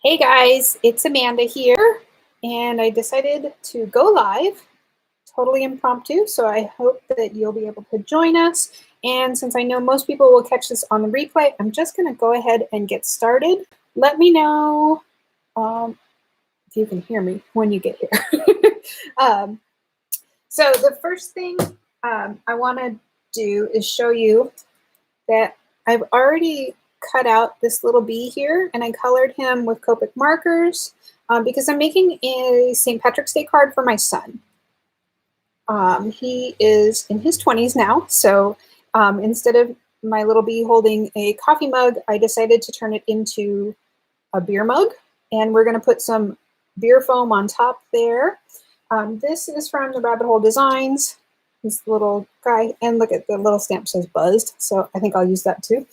Hey guys, it's Amanda here, and I decided to go live, totally impromptu, so I hope that you'll be able to join us. And since I know most people will catch this on the replay, I'm just going to go ahead and get started. Let me know if you can hear me when you get here. So the first thing I want to do is show you that I've already cut out this little bee here, and I colored him with Copic markers because I'm making a St. Patrick's Day card for my son. He is in his 20s now, so instead of my little bee holding a coffee mug, I decided to turn it into a beer mug, and we're going to put some beer foam on top there. This is from the Rabbit Hole Designs. This little guy, and look at the little stamp says buzzed, so I think I'll use that too.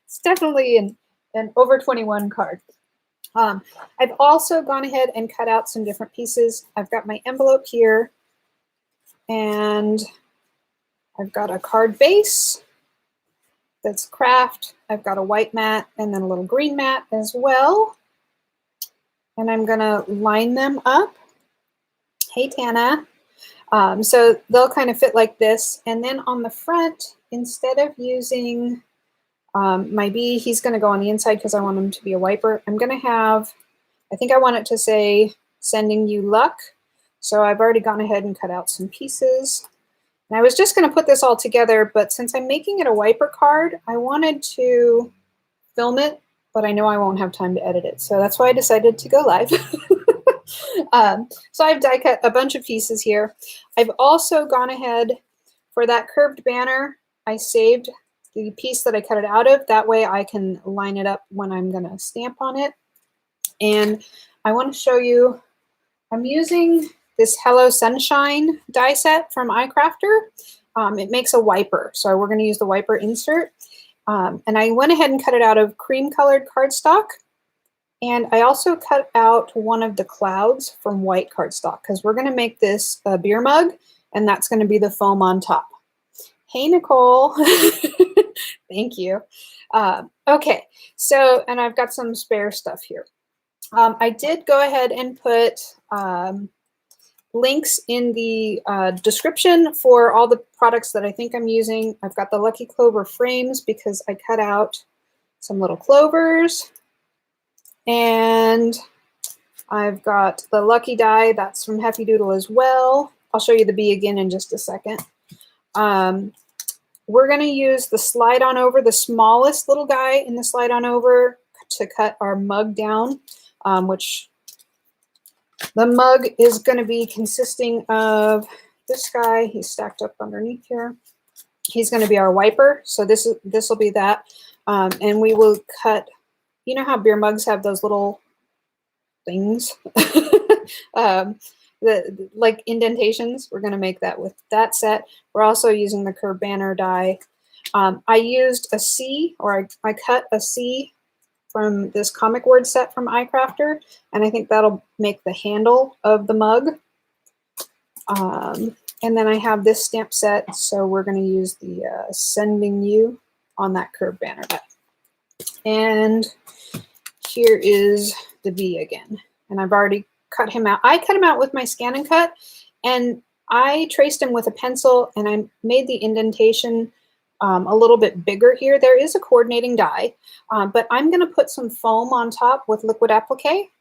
It's definitely an over 21 card. I've also gone ahead and cut out some different pieces. I've got my envelope here, and I've got a card base that's craft. I've got a white mat and then a little green mat as well. And I'm gonna line them up. Hey, Tana. So they'll kind of fit like this. And then on the front, instead of using my bee, he's going to go on the inside because I want him to be a wiper. I'm going to have, I think I want it to say, sending you luck. So I've already gone ahead and cut out some pieces. And I was just going to put this all together, but since I'm making it a wiper card, I wanted to film it, but I know I won't have time to edit it. So that's why I decided to go live. So I've die cut a bunch of pieces here. I've also gone ahead for that curved banner. I saved the piece that I cut it out of. That way I can line it up when I'm going to stamp on it. And I want to show you, I'm using this Hello Sunshine die set from iCrafter. It makes a wiper. So we're going to use the wiper insert. And I went ahead and cut it out of cream colored cardstock. And I also cut out one of the clouds from white cardstock because we're going to make this a beer mug, and that's going to be the foam on top. Hey, Nicole. Thank you. Okay, so, and I've got some spare stuff here. I did go ahead and put links in the description for all the products that I think I'm using. I've got the Lucky Clover frames because I cut out some little clovers. And I've got the Lucky Die, that's from Happy Doodle as well. I'll show you the bee again in just a second. We're going to use the slide on over, the smallest little guy in the slide on over to cut our mug down, which the mug is going to be consisting of this guy. He's stacked up underneath here. He's going to be our wiper. So this will be that. And we will cut, you know how beer mugs have those little things, like indentations? We're going to make that with that set. We're also using the curved banner die. I used a C, or I cut a C from this comic word set from iCrafter, and I think that'll make the handle of the mug. And then I have this stamp set, so we're going to use the sending you on that curved banner die. And here is the bee again. And I've already cut him out. I cut him out with my Scan and Cut, and I traced him with a pencil, and I made the indentation a little bit bigger here. There is a coordinating die, but I'm going to put some foam on top with liquid applique.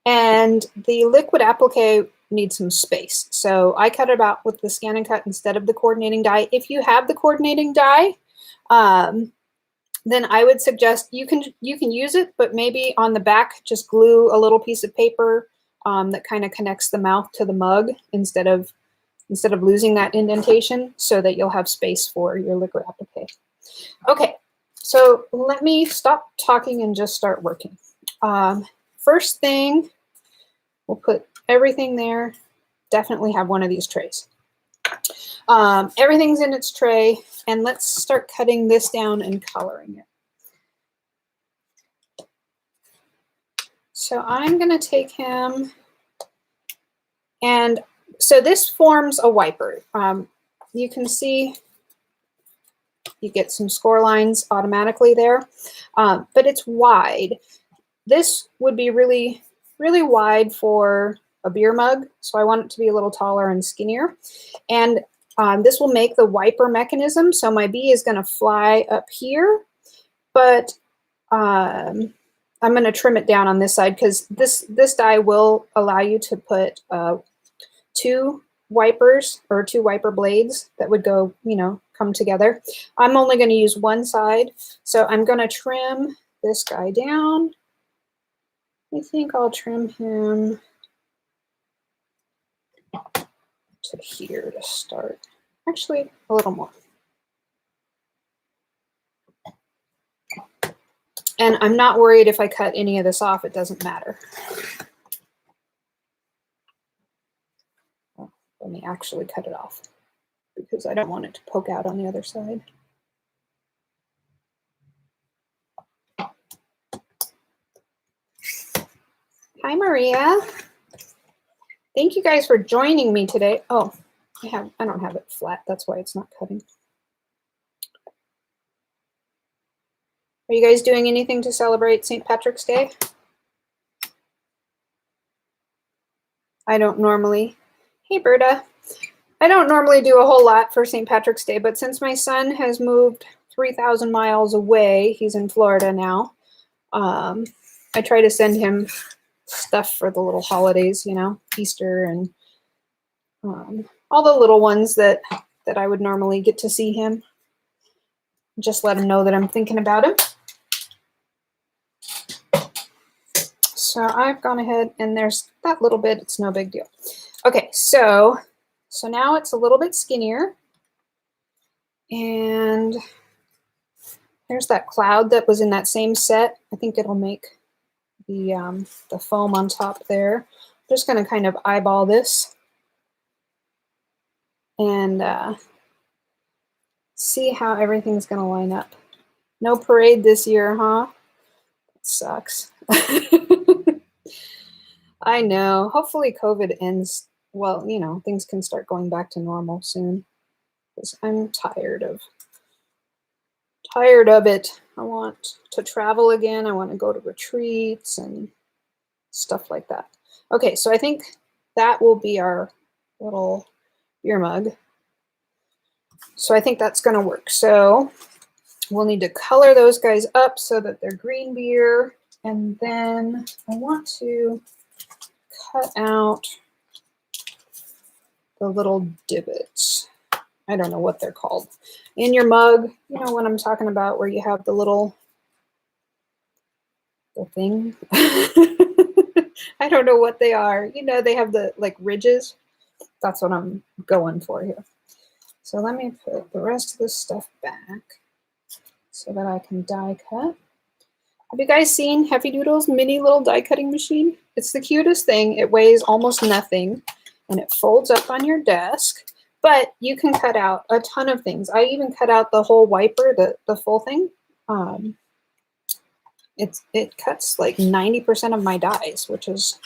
And the liquid applique needs some space. So I cut it out with the Scan and Cut instead of the coordinating die. If you have the coordinating die, then I would suggest you can use it, but maybe on the back, just glue a little piece of paper that kind of connects the mouth to the mug instead of losing that indentation, so that you'll have space for your liquid applique. Okay, so let me stop talking and just start working. First thing, we'll put everything there. Definitely have one of these trays. Everything's in its tray, and let's start cutting this down and coloring it. So I'm going to take him, and so this forms a wiper. You can see you get some score lines automatically there, but it's wide. This would be really, really wide for a beer mug, so I want it to be a little taller and skinnier. And this will make the wiper mechanism, so my bee is going to fly up here, but I'm going to trim it down on this side because this die will allow you to put 2 wipers or 2 wiper blades that would go, you know, come together. I'm only going to use one side, so I'm going to trim this guy down. I think I'll trim him to here to start. Actually, a little more. And I'm not worried if I cut any of this off, it doesn't matter. Oh, let me actually cut it off because I don't want it to poke out on the other side. Hi, Maria. Thank you guys for joining me today. Oh, I don't have it flat. That's why it's not cutting. Are you guys doing anything to celebrate St. Patrick's Day? I don't normally. Hey, Berta. I don't normally do a whole lot for St. Patrick's Day, but since my son has moved 3,000 miles away, he's in Florida now, I try to send him stuff for the little holidays, you know, Easter and all the little ones that I would normally get to see him. Just let him know that I'm thinking about him. So I've gone ahead and there's that little bit, it's no big deal. Okay, so now it's a little bit skinnier. And there's that cloud that was in that same set. I think it'll make the foam on top there. I'm just going to kind of eyeball this and see how everything's going to line up. No parade this year, huh? That sucks. I know. Hopefully COVID ends. Well, you know, things can start going back to normal soon. Because I'm tired of it. I want to travel again. I want to go to retreats and stuff like that. Okay, so I think that will be our little beer mug. So I think that's going to work. So we'll need to color those guys up so that they're green beer. And then I want to cut out the little divots. I don't know what they're called. In your mug, you know what I'm talking about, where you have the little thing. I don't know what they are. You know, they have the like ridges. That's what I'm going for here. So let me put the rest of this stuff back so that I can die cut. Have you guys seen Heavy Doodle's mini little die cutting machine? It's the cutest thing. It weighs almost nothing and it folds up on your desk, but you can cut out a ton of things. I even cut out the whole wiper, the full thing. It cuts like 90% of my dies, which is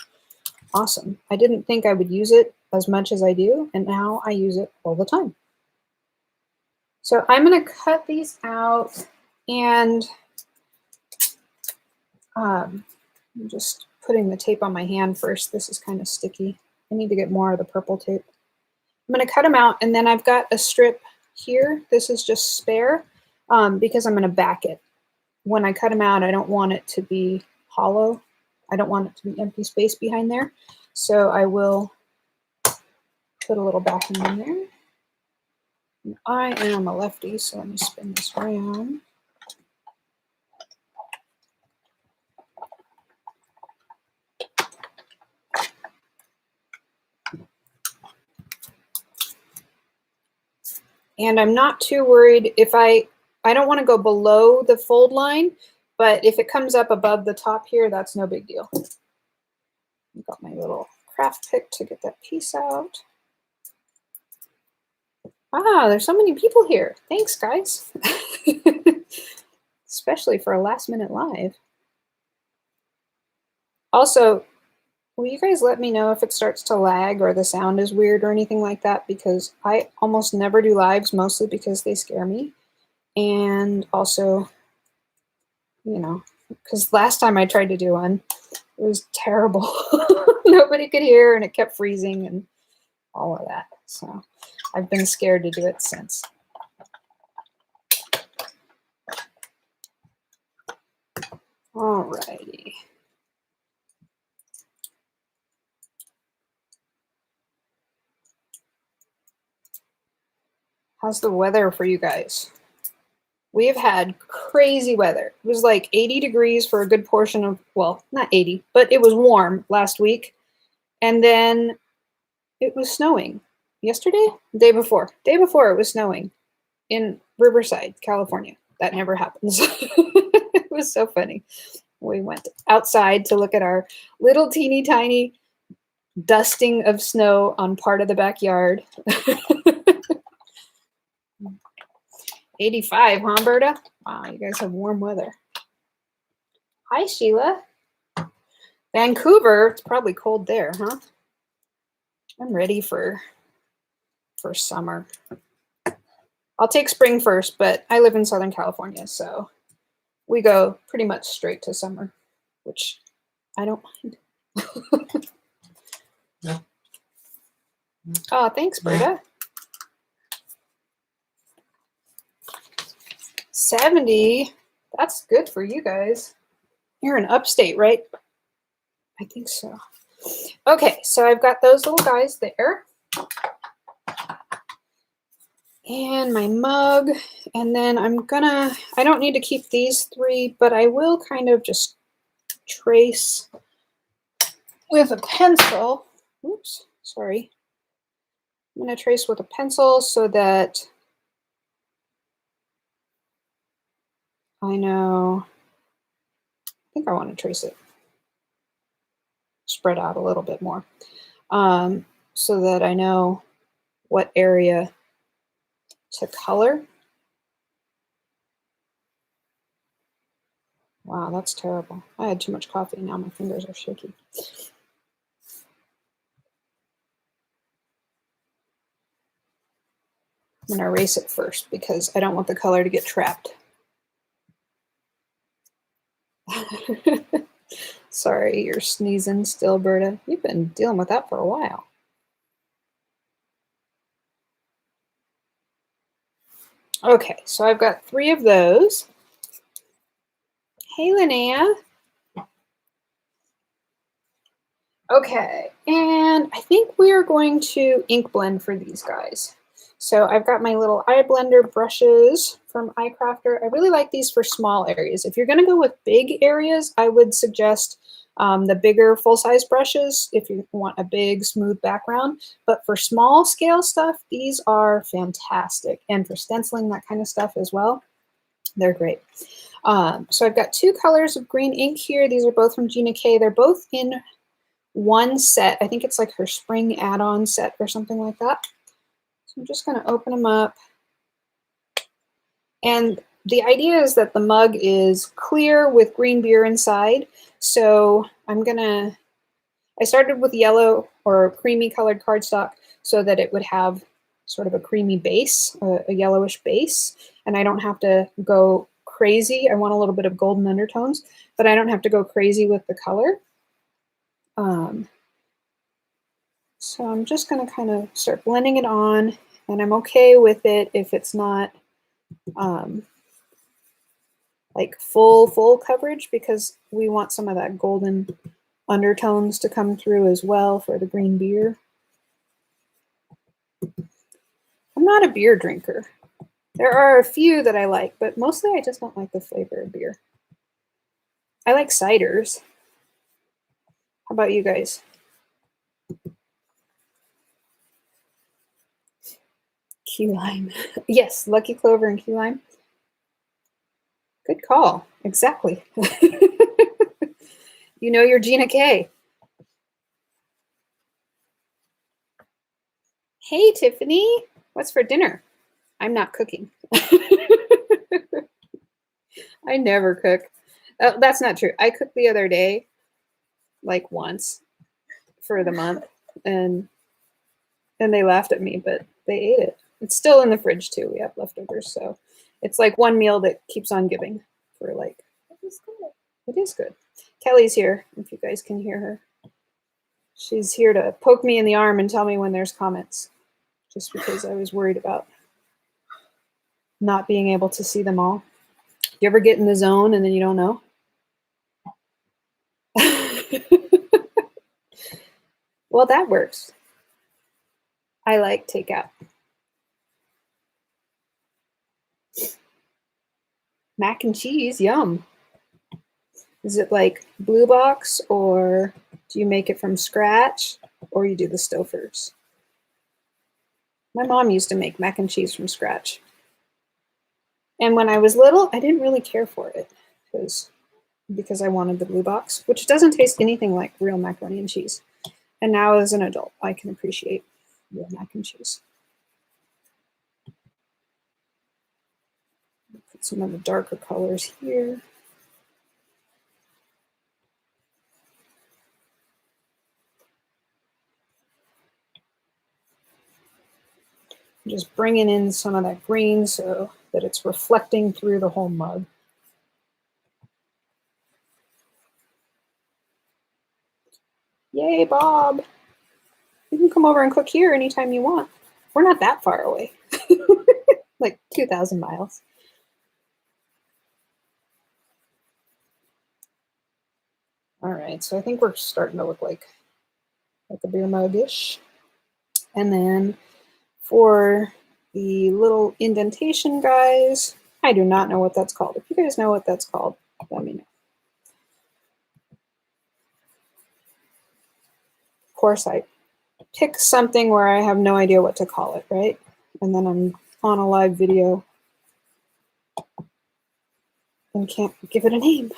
awesome. I didn't think I would use it as much as I do, and now I use it all the time. So I'm going to cut these out, and I'm just putting the tape on my hand first. This is kind of sticky. I need to get more of the purple tape. I'm going to cut them out, and then I've got a strip here. This is just spare because I'm going to back it. When I cut them out, I don't want it to be hollow. I don't want it to be empty space behind there. So I will put a little backing in there. And I am a lefty, so let me spin this around. And I'm not too worried if I don't want to go below the fold line, but if it comes up above the top here, that's no big deal. I've got my little craft pick to get that piece out. Ah, there's so many people here. Thanks, guys. Especially for a last minute live. Also, will you guys let me know if it starts to lag or the sound is weird or anything like that? Because I almost never do lives, mostly because they scare me. And also, you know, because last time I tried to do one, it was terrible. Nobody could hear and it kept freezing and all of that. So I've been scared to do it since. All righty. How's the weather for you guys? We have had crazy weather. It was like 80 degrees for a good portion of, well, not 80, but it was warm last week. And then it was snowing yesterday, day before it was snowing in Riverside, California. That never happens. It was so funny. We went outside to look at our little teeny tiny dusting of snow on part of the backyard. 85, huh, Berta? Wow, you guys have warm weather. Hi, Sheila. Vancouver, it's probably cold there, huh? I'm ready for summer. I'll take spring first, but I live in Southern California, so we go pretty much straight to summer, which I don't mind. Oh, thanks, Berta. 70, that's good for you guys. You're in upstate, right? I think so. Okay, so I've got those little guys there. And my mug, and then I don't need to keep these three, but I will kind of just trace with a pencil. Oops, sorry. I'm going to trace with a pencil so that I know, I think I want to trace it spread out a little bit more, so that I know what area to color. Wow, that's terrible. I had too much coffee. Now my fingers are shaky. I'm going to erase it first because I don't want the color to get trapped. Sorry, you're sneezing still, Berta. You've been dealing with that for a while. Okay, so I've got 3 of those. Hey, Linnea. Okay, and I think we are going to ink blend for these guys. So I've got my little eye blender brushes from iCrafter. I really like these for small areas. If you're going to go with big areas, I would suggest the bigger full-size brushes if you want a big, smooth background. But for small scale stuff, these are fantastic. And for stenciling, that kind of stuff as well, they're great. So I've got 2 colors of green ink here. These are both from Gina K. They're both in one set. I think it's like her spring add-on set or something like that. So I'm just going to open them up. And the idea is that the mug is clear with green beer inside. So I started with yellow or creamy colored cardstock so that it would have sort of a creamy base, a yellowish base. And I don't have to go crazy. I want a little bit of golden undertones, but I don't have to go crazy with the color. So I'm just going to kind of start blending it on, and I'm okay with it if it's not like full coverage, because we want some of that golden undertones to come through as well for the green beer. I'm not a beer drinker. There are a few that I like, but mostly I just don't like the flavor of beer. I like ciders. How about you guys? Key lime. Yes, Lucky Clover and key lime. Good call. Exactly. You know your Gina K. Hey, Tiffany. What's for dinner? I'm not cooking. I never cook. That's not true. I cooked the other day, like once for the month, and they laughed at me, but they ate it. It's still in the fridge too. We have leftovers, so it's like one meal that keeps on giving for like It is good. Kelly's here, if you guys can hear her. She's here to poke me in the arm and tell me when there's comments, just because I was worried about not being able to see them all. You ever get in the zone and then you don't know? Well, that works. I like takeout. Mac and cheese, yum. Is it like Blue Box, or do you make it from scratch, or you do the Stouffer's? My mom used to make mac and cheese from scratch. And when I was little, I didn't really care for it because I wanted the Blue Box, which doesn't taste anything like real macaroni and cheese. And now as an adult, I can appreciate real mac and cheese. Put some of the darker colors here. I'm just bringing in some of that green so that it's reflecting through the whole mug. Yay, Bob. You can come over and cook here anytime you want. We're not that far away. Like 2,000 miles. All right, so I think we're starting to look like a beer mug-ish. And then for the little indentation guys, I do not know what that's called. If you guys know what that's called, let me know. Of course, I pick something where I have no idea what to call it, right? And then I'm on a live video and can't give it a name.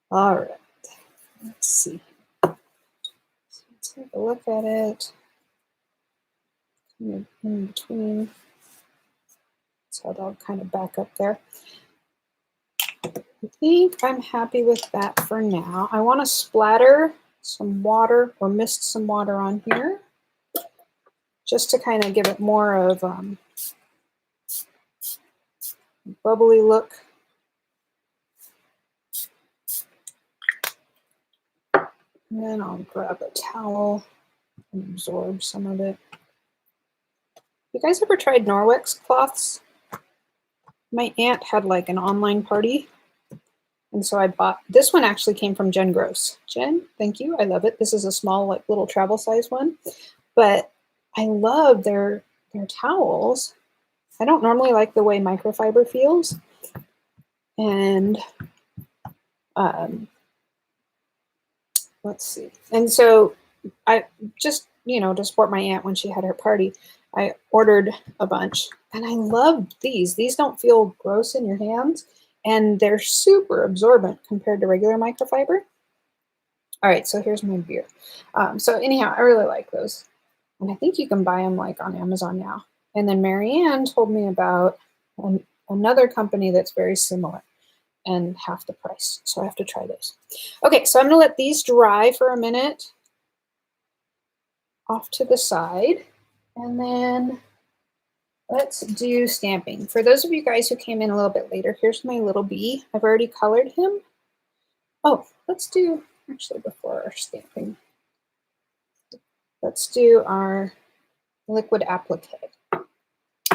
All right, let's see. Let's take a look at it. In between, so I'll kind of back up there. I think I'm happy with that for now. I want to splatter some water or mist some water on here just to kind of give it more of bubbly look. And then I'll grab a towel and absorb some of it. You guys ever tried Norwex cloths? My aunt had like an online party, and so I bought this one. Actually came from Jen Gross. Jen, thank you. I love it. This is a small, like little travel size one, but I love their towels. I don't normally like the way microfiber feels, and let's see. And so I just, to support my aunt when she had her party, I ordered a bunch, and I love these. These don't feel gross in your hands, and they're super absorbent compared to regular microfiber. All right, so here's my beer. So anyhow, I really like those, and I think you can buy them like on Amazon now. And then Marianne told me about another company that's very similar and half the price. So I have to try those. Okay, so I'm gonna let these dry for a minute off to the side. And then let's do stamping. For those of you guys who came in a little bit later, here's my little bee. I've already colored him. Oh, let's do, actually before our stamping, let's do our liquid applique.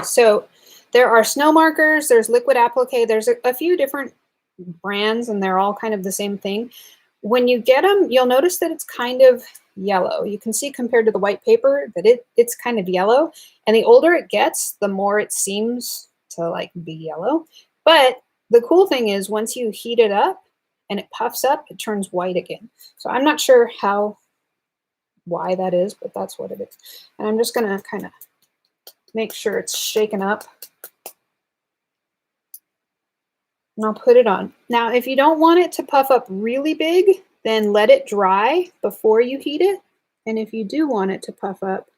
So there are snow markers, there's liquid applique, there's a few different brands, and they're all kind of the same thing. When you get them, you'll notice that it's kind of yellow. You can see compared to the white paper that it's kind of yellow, and the older it gets, the more it seems to like be yellow. But the cool thing is once you heat it up and it puffs up, it turns white again. So I'm not sure why that is, but that's what it is. And I'm just gonna kind of make sure it's shaken up. And I'll put it on. Now, if you don't want it to puff up really big, then let it dry before you heat it. And if you do want it to puff up,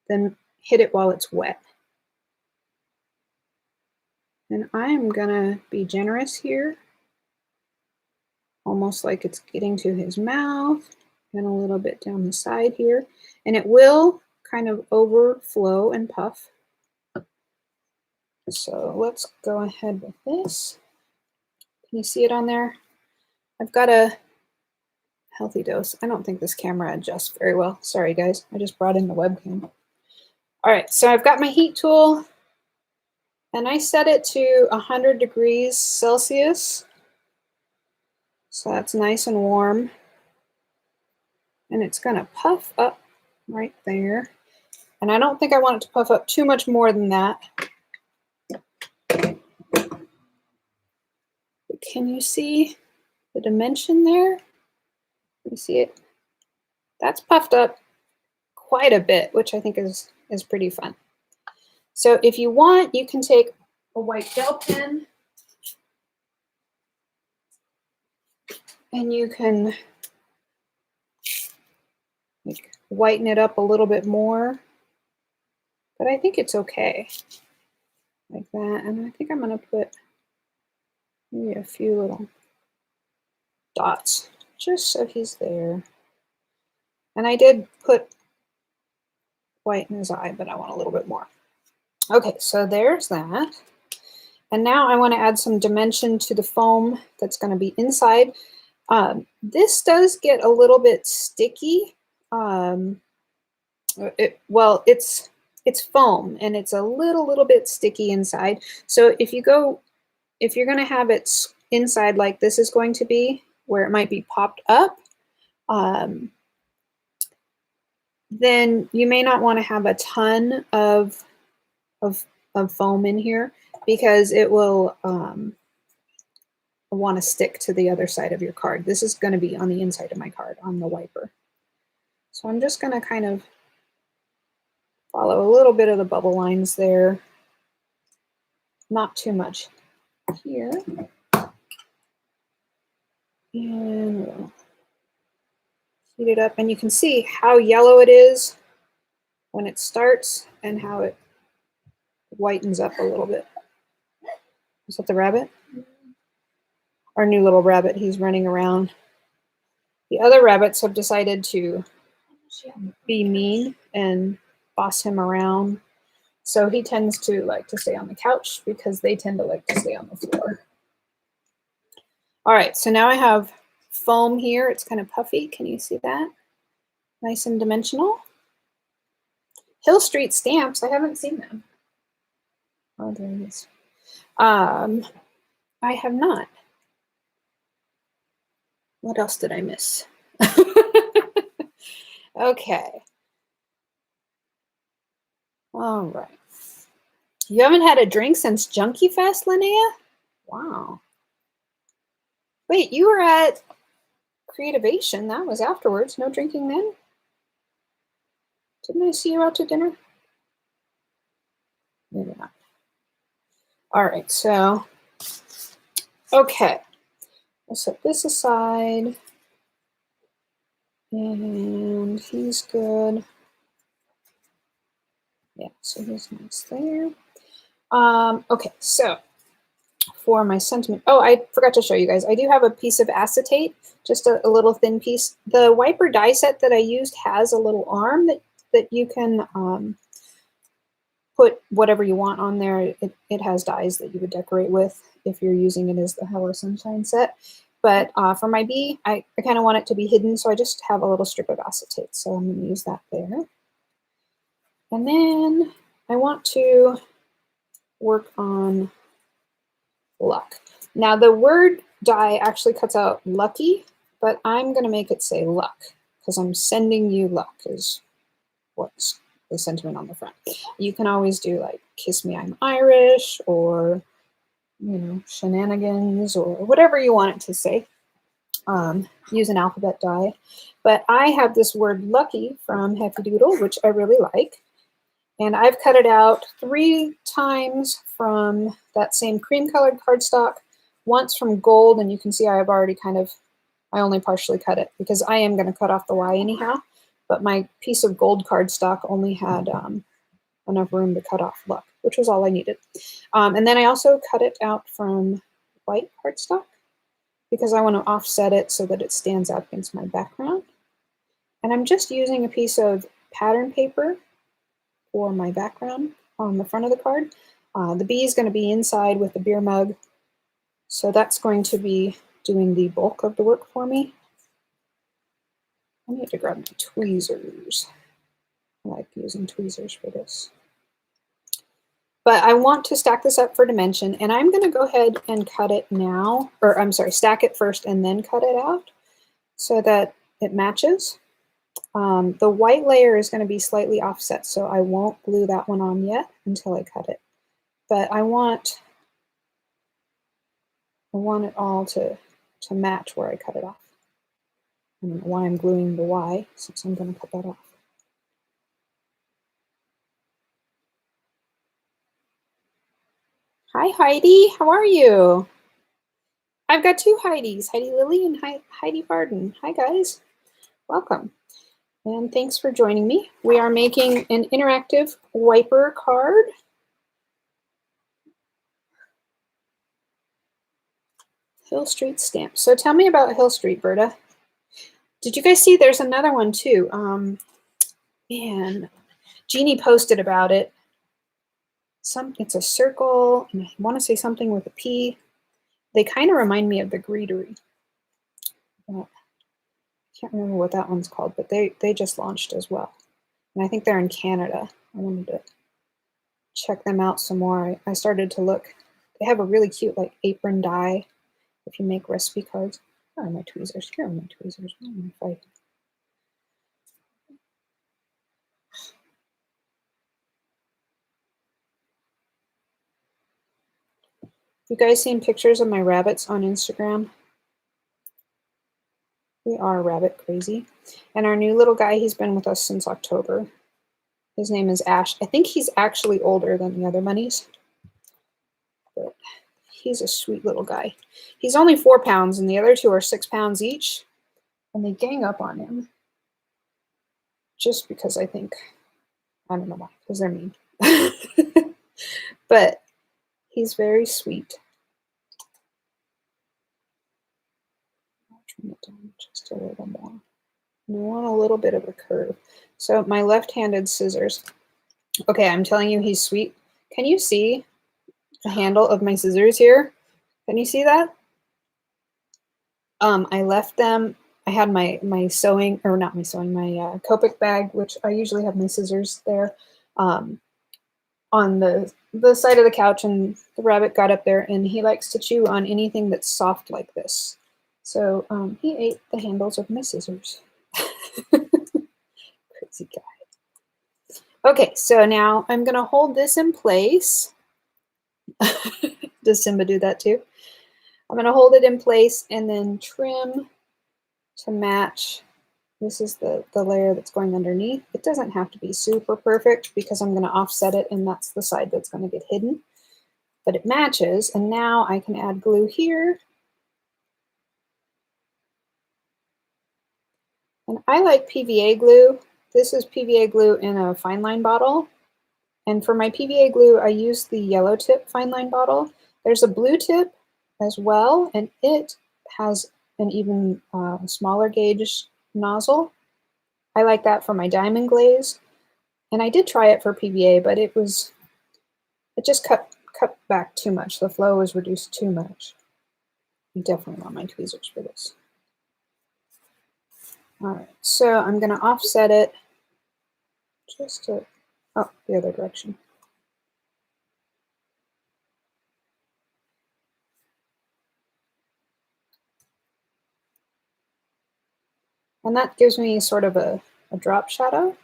then hit it while it's wet. And I'm gonna be generous here, almost like it's getting to his mouth, and a little bit down the side here. And it will kind of overflow and puff. So let's go ahead with this. Can you see it on there? I've got a healthy dose. I don't think this camera adjusts very well. Sorry guys, I just brought in the webcam. All right, so I've got my heat tool and I set it to 100 degrees Celsius. So that's nice and warm. And it's gonna puff up right there. And I don't think I want it to puff up too much more than that. But can you see the dimension there? You see it? That's puffed up quite a bit, which I think is pretty fun. So if you want, you can take a white gel pen and you can like whiten it up a little bit more, but I think it's okay like that. And I think I'm gonna put maybe a few little dots just so he's there. And I did put white in his eye, but I want a little bit more. Okay, so there's that. And now I want to add some dimension to the foam that's going to be inside. This does get a little bit sticky. It's foam and it's a little bit sticky inside. So if you're going to have it inside like this is going to be, where it might be popped up, then you may not want to have a ton of foam in here because it will want to stick to the other side of your card. This is going to be on the inside of my card on the wiper. So I'm just going to kind of follow a little bit of the bubble lines there. Not too much here. And we'll heat it up. And you can see how yellow it is when it starts and how it whitens up a little bit. Is that the rabbit? Our new little rabbit, he's running around. The other rabbits have decided to be mean and boss him around. So he tends to like to stay on the couch because they tend to like to stay on the floor. All right, so now I have foam here. It's kind of puffy. Can you see that? Nice and dimensional. Hill Street stamps, I haven't seen them. Oh, there it is. I have not. What else did I miss? Okay. All right. You haven't had a drink since Junkie Fest, Linnea? Wow. Wait, you were at Creativation. That was afterwards. No drinking then? Didn't I see you out to dinner? Maybe not. All right, so, okay. I'll set this aside. And he's good. Yeah, so he's nice there. Okay, so for my sentiment, oh, I forgot to show you guys. I do have a piece of acetate, just a little thin piece. The wiper die set that I used has a little arm that you can put whatever you want on there. It has dies that you would decorate with if you're using it as the Hello Sunshine set. But for my bee, I kind of want it to be hidden, so I just have a little strip of acetate. So I'm going to use that there. And then I want to work on luck. Now the word die actually cuts out lucky, but I'm going to make it say luck because I'm sending you luck is what's the sentiment on the front. You can always do like kiss me I'm Irish or shenanigans or whatever you want it to say. Use an alphabet die. But I have this word lucky from Hefty Doodle, which I really like. And I've cut it out 3 times from that same cream colored cardstock, once from gold, and you can see I've already I only partially cut it because I am going to cut off the Y anyhow. but my piece of gold cardstock only had enough room to cut off luck, which was all I needed. And then I also cut it out from white cardstock because I want to offset it so that it stands out against my background. And I'm just using a piece of pattern paper for my background on the front of the card. The bee is going to be inside with the beer mug, so that's going to be doing the bulk of the work for me. I need to grab my tweezers. I like using tweezers for this. But I want to stack this up for dimension, and I'm going to go ahead and cut it now, or I'm sorry, stack it first and then cut it out so that it matches. The white layer is going to be slightly offset, so I won't glue that one on yet until I cut it. But I want it all to match where I cut it off. I don't know why I'm gluing the Y, since I'm going to cut that off. Hi, Heidi. How are you? I've got two Heidis, Heidi Lily and Heidi Barden. Hi, guys. Welcome. And thanks for joining me. We are making an interactive wiper card. Hill Street stamp. So tell me about Hill Street, Berta. Did you guys see there's another one too? Man, Jeannie posted about it. It's a circle, and I want to say something with a P. They kind of remind me of the Greetery. I can't remember what that one's called, but they just launched as well. And I think they're in Canada. I wanted to check them out some more. I started to look. They have a really cute like apron die if you make recipe cards. Where are my tweezers? Here are my tweezers. Where am I fighting? You guys seen pictures of my rabbits on Instagram? We are rabbit crazy. And our new little guy, he's been with us since October. His name is Ash. I think he's actually older than the other bunnies, but he's a sweet little guy. He's only 4 pounds and the other two are 6 pounds each, and they gang up on him just because I don't know why, because they're mean. But he's very sweet. I'll trim it down just a little more. And I want a little bit of a curve. So my left-handed scissors. Okay, I'm telling you he's sweet. Can you see the handle of my scissors here? Can you see that? I left them. I had my sewing, or not my sewing, my Copic bag, which I usually have my scissors there, on the side of the couch, and the rabbit got up there, and he likes to chew on anything that's soft like this. So he ate the handles of my scissors. Crazy guy. Okay, so now I'm going to hold this in place. Does Simba do that too? I'm going to hold it in place and then trim to match. This is the layer that's going underneath. It doesn't have to be super perfect because I'm going to offset it, and that's the side that's going to get hidden. But it matches, and now I can add glue here. And I like PVA glue. This is PVA glue in a fine line bottle. And for my PVA glue, I use the yellow tip fine line bottle. There's a blue tip as well, and it has an even smaller gauge nozzle. I like that for my diamond glaze. And I did try it for PVA, but it just cut back too much. The flow was reduced too much. I definitely want my tweezers for this. All right, so I'm going to offset it just to, oh, the other direction. And that gives me sort of a drop shadow,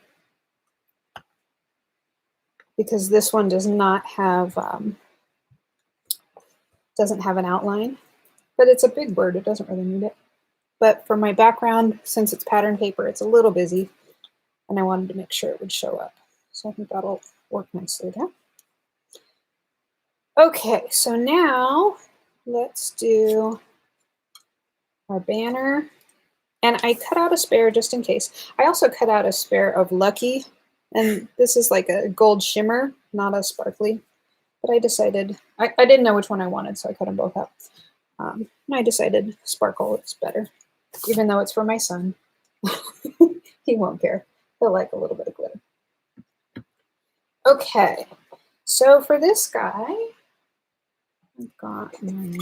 because this one does not have, doesn't have an outline, but it's a big bird. It doesn't really need it. But for my background, since it's pattern paper, it's a little busy, and I wanted to make sure it would show up. So I think that'll work nicely there. Okay, so now let's do our banner. And I cut out a spare just in case. I also cut out a spare of Lucky, and this is like a gold shimmer, not a sparkly. But I decided, I didn't know which one I wanted, so I cut them both out. And I decided sparkle is better, even though it's for my son. He won't care. He'll like a little bit of glitter. Okay, so for this guy, I've got my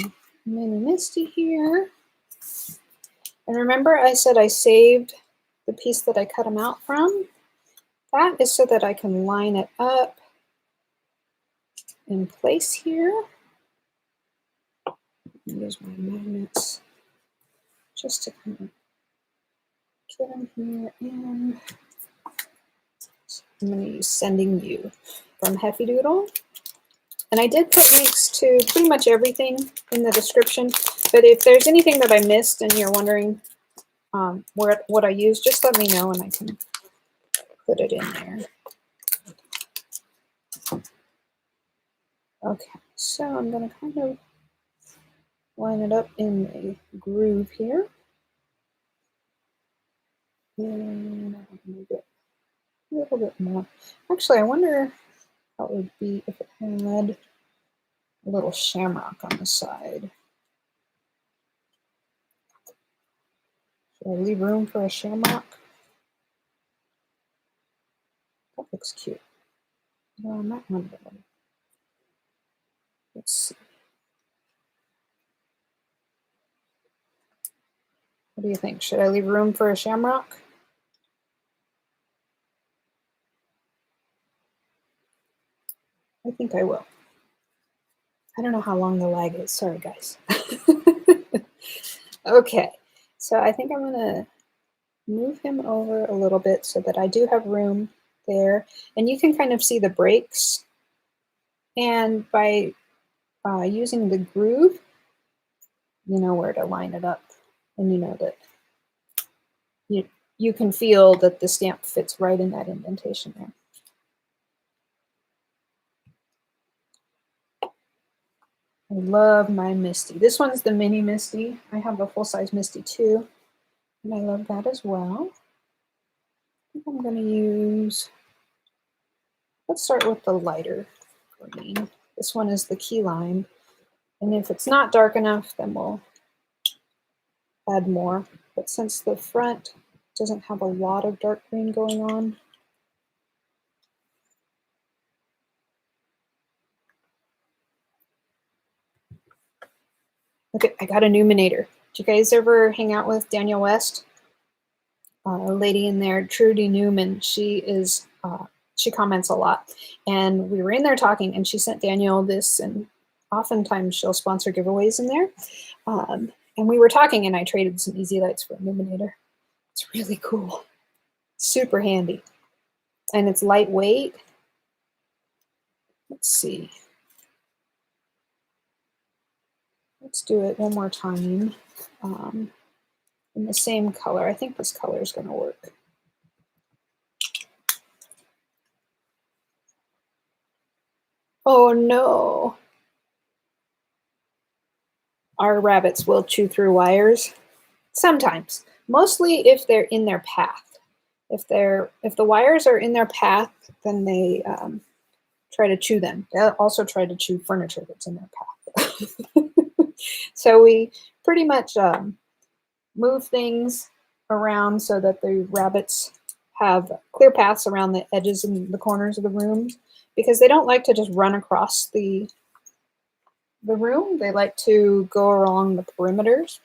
mini Misty here. And remember I said I saved the piece that I cut him out from? That is so that I can line it up in place here. Use my magnets just to kind of get them here. And I'm going to use Sending You from Heffy Doodle. And I did put links to pretty much everything in the description. But if there's anything that I missed and you're wondering what I used, just let me know and I can put it in there. Okay, so I'm going to kind of line it up in a groove here. And I'll move it a little bit more. Actually, I wonder how it would be if it had a little shamrock on the side. Should I leave room for a shamrock? That looks cute. No, I might want that one. Let's see. What do you think? Should I leave room for a shamrock? I think I will. I don't know how long the lag is. Sorry, guys. Okay, so I think I'm going to move him over a little bit so that I do have room there. And you can kind of see the breaks. And by using the groove, you know where to line it up. And you know that you can feel that the stamp fits right in that indentation there. I love my Misty. This one's the mini Misty. I have a full-size Misty too, and I love that as well. I think I'm going to use, let's start with the lighter green. This one is the key lime, and if it's not dark enough, then we'll add more. But since the front doesn't have a lot of dark green going on, okay, I got a Numinator. Did you guys ever hang out with Daniel West? A lady in there, Trudy Newman, she is, she comments a lot. And we were in there talking and she sent Daniel this, and oftentimes she'll sponsor giveaways in there. And we were talking and I traded some Easy Lights for a Numinator. It's really cool. Super handy. And it's lightweight. Let's see. Let's do it one more time. In the same color. I think this color is going to work. Oh no. Our rabbits will chew through wires. Sometimes. Mostly if they're in their path. If the wires are in their path, then they try to chew them. They'll also try to chew furniture that's in their path. So we pretty much move things around so that the rabbits have clear paths around the edges and the corners of the rooms, because they don't like to just run across the room. They like to go along the perimeters.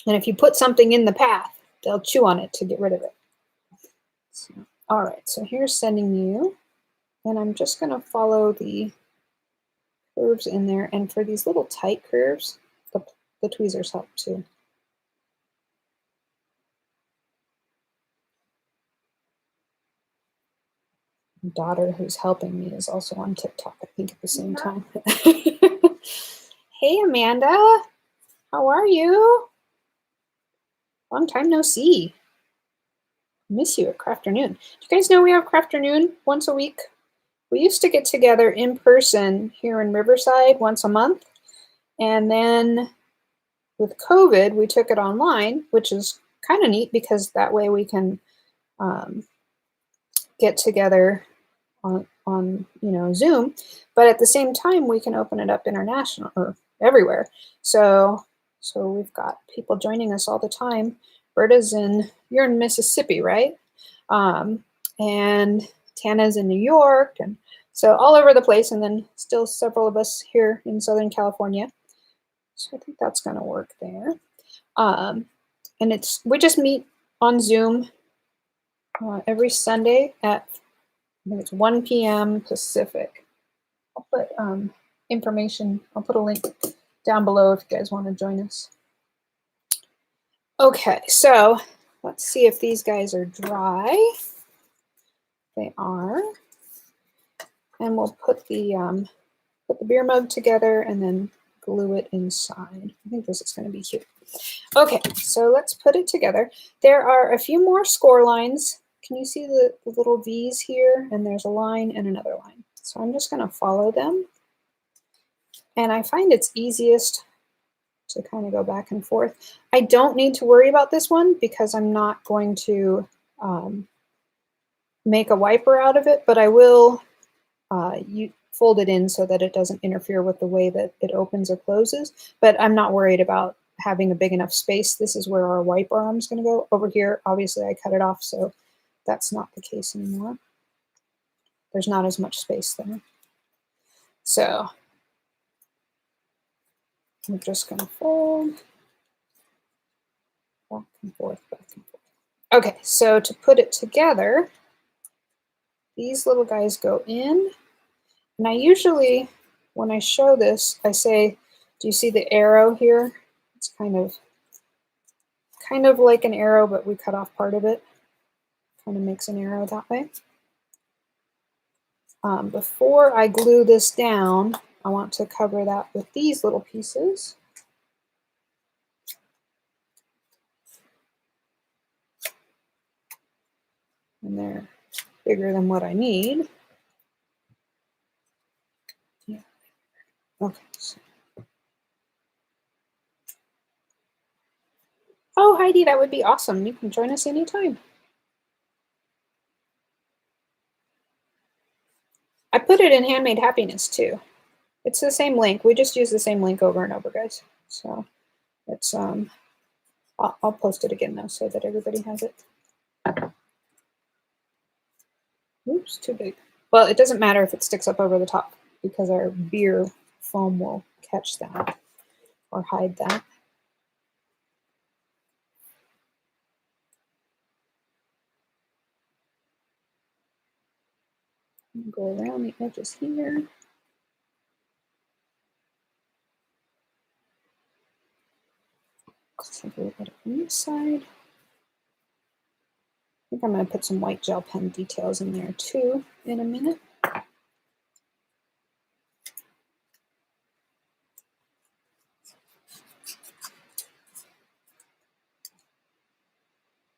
And if you put something in the path, they'll chew on it to get rid of it. So, all right, so here's Sending You. And I'm just going to follow the curves in there. And for these little tight curves, the tweezers help too. Daughter who's helping me is also on TikTok, I think, at the same time. Hey, Amanda. How are you? Long time no see. Miss you at Crafternoon. Do you guys know we have Crafternoon once a week? We used to get together in person here in Riverside once a month. And then with COVID, we took it online, which is kind of neat because that way we can get together on Zoom, but at the same time we can open it up international or everywhere. So we've got people joining us all the time. You're in Mississippi, right? And Tana's in New York, and so all over the place, and then still several of us here in Southern California. So I think that's going to work there. And we just meet on Zoom every Sunday at, I think it's 1 p.m. Pacific. I'll put I'll put a link down below if you guys want to join us. Okay, so let's see if these guys are dry. They are. And we'll put the beer mug together and then glue it inside. I think this is going to be cute. Okay, so let's put it together. There are a few more score lines. Can you see the little V's here? And there's a line and another line. So I'm just going to follow them. And I find it's easiest to kind of go back and forth. I don't need to worry about this one because I'm not going to make a wiper out of it, but I will fold it in so that it doesn't interfere with the way that it opens or closes. But I'm not worried about having a big enough space. This is where our wiper arm is going to go. Over here, obviously I cut it off, so that's not the case anymore. There's not as much space there. So I'm just going to fold back and forth, back and forth. Okay, so to put it together, these little guys go in. And I usually, when I show this, I say, do you see the arrow here? It's kind of like an arrow, but we cut off part of it. Kind of makes an arrow that way. Before I glue this down, I want to cover that with these little pieces. And they're bigger than what I need. Yeah. Okay. So. Oh, Heidi, that would be awesome. You can join us anytime. I put it in Handmade Happiness too. It's the same link. We just use the same link over and over, guys. So it's I'll post it again though so that everybody has it. Oops, too big. Well, it doesn't matter if it sticks up over the top because our beer foam will catch that or hide that. Go around the edges here. Let's take a little bit on this side. I think I'm going to put some white gel pen details in there too in a minute.